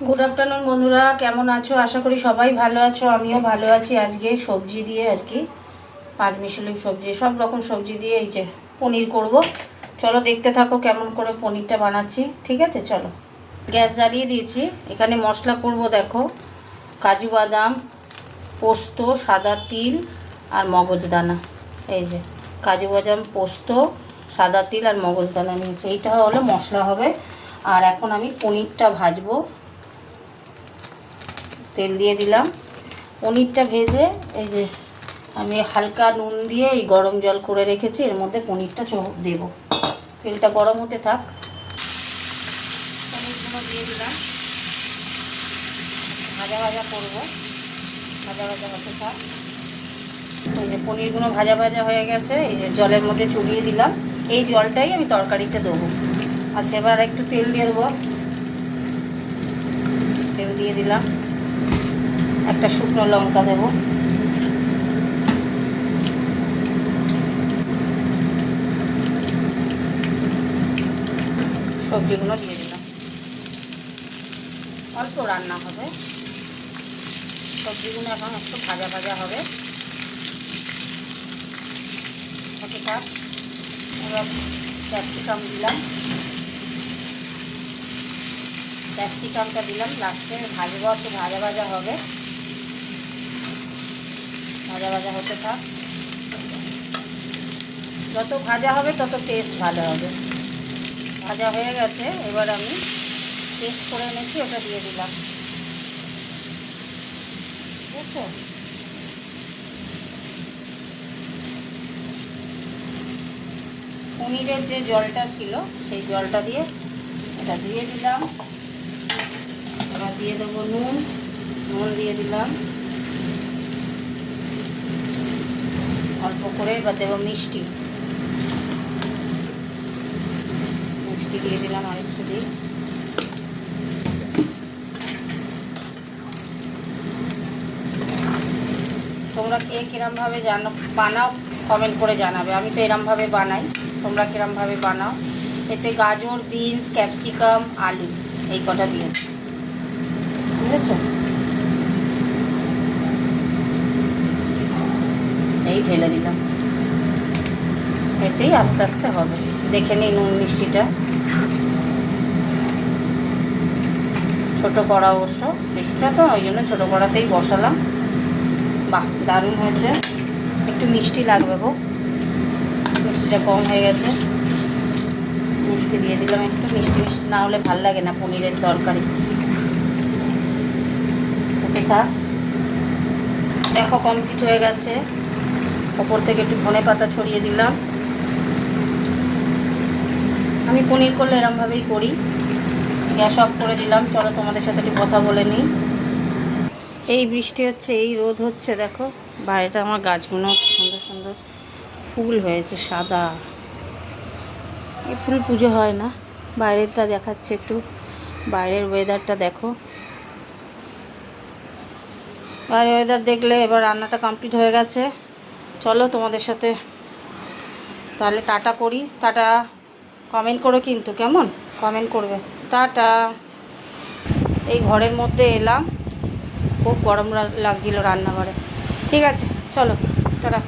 Good afternoon বন্ধুরা, কেমন আছো? আশা করি সবাই ভালো আছো, আমিও ভালো আছি। আজকে সবজি দিয়ে আর কি পাঁচমিশালি সবজি, সব রকম সবজি দিয়ে এই যে পনির করব। চলো দেখতে থাকো কেমন করে পনিরটা বানাচ্ছি। ঠিক আছে, চলো। গ্যাস জ্বালিয়ে দিয়েছি। এখানে মশলা করব, দেখো, কাজু বাদাম, পোস্ত, সাদা তিল আর মগজদানা। এই যে কাজু বাদাম, পোস্ত, সাদা তিল আর মগজদানা নিয়েছি। এইটা হলো মশলা হবে। আর এখন আমি পনিরটা ভাজবো। তেল দিয়ে দিলাম। পনিরটা ভেজে এই যে আমি হালকা নুন দিয়ে এই গরম জল করে রেখেছি, এর মধ্যে পনিরটা দেব। তেলটা গরম হতে থাক। পনিরগুলো দিয়ে দিলাম, ভাজা ভাজা করবো, ভাজা ভাজা হতে থাক। এই যে পনিরগুলো ভাজা ভাজা হয়ে গেছে, এই যে জলের মধ্যে চুবিয়ে দিলাম। এই জলটাই আমি তরকারিতে দেবো। আচ্ছা, এবার একটু তেল দিয়ে দেবো। তেল দিয়ে দিলাম, একটা শুকনো লঙ্কা দেবো, সবজিগুলো দিয়ে দিলাম। অল্প রান্না হবে, সবজিগুলো এখন একটু ভাজা ভাজা হবে। এবার ক্যাপসিকাম দিলাম, ক্যাপসিকামটা দিলাম লাস্টে। ভাজবো, একটু ভাজা ভাজা হবে, ভাজা ভাজা হতে থাক। যত ভাজা হবে তত টেস্ট ভালো হবে। ভাজা হয়ে গেছে, এবার আমি পেস্ট করে এনেছি, ওটা দিয়ে দিলাম। ঠিক আছে, পনিরের যে জলটা ছিল সেই জলটা দিয়ে এটা দিয়ে দিলাম। এবার দিয়ে দেবো নুন, নুন দিয়ে দিলাম অল্প করে। এবার দেবো মিষ্টি, মিষ্টি দিয়ে দিলাম আরেকটু দিই। তোমরা কে কিরমভাবে বানাও কমেন্ট করে জানাবে। আমি তো এরমভাবে বানাই, তোমরা কিরমভাবে বানাও। এতে গাজর, বিনস, ক্যাপসিকাম, আলু এই কটা দিয়েছি। ঠিক আছে, এই ঢেলে দিলাম। এতেই আস্তে আস্তে হবে। দেখে নিই নুন মিষ্টিটা। ছোটো কড়া অবশ্য, বেশিটা তো ওই জন্য ছোটো কড়াতেই বসালাম। বাহ, দারুণ হয়েছে। একটু মিষ্টি লাগবে গো, মিষ্টিটা কম হয়ে গেছে। মিষ্টি দিয়ে দিলাম একটু। মিষ্টি মিষ্টি না হলে ভাল লাগে না পনিরের তরকারি। হতে থাক। দেখো কমপ্লিট হয়ে গেছে। ওপর থেকে একটু ধনে পাতা ছড়িয়ে দিলাম। আমি পনির করলে এরমভাবেই করি। গ্যাস অফ করে দিলাম। চলো তোমাদের সাথে একটু কথা বলে নিই। এই বৃষ্টি হচ্ছে, এই রোদ হচ্ছে, দেখো বাইরেটা আমার গাছগুলো সুন্দর সুন্দর ফুল হয়েছে সাদা। এই ফুল পুজো হয় না। বাইরেটা দেখাচ্ছে একটু, বাইরের ওয়েদারটা দেখো। বাইরের ওয়েদার দেখলে এবার রান্নাটা কমপ্লিট হয়ে গেছে। চলো তোমাদের সাথে তাহলে টাটা করি। টাটা, কমেন্ট করো কিন্তু, কেমন কমেন্ট করবে। টাটা। এই ঘরের মধ্যে এলাম, খুব গরম লাগছিল রান্নাঘরে। ঠিক আছে, চলো টাটা।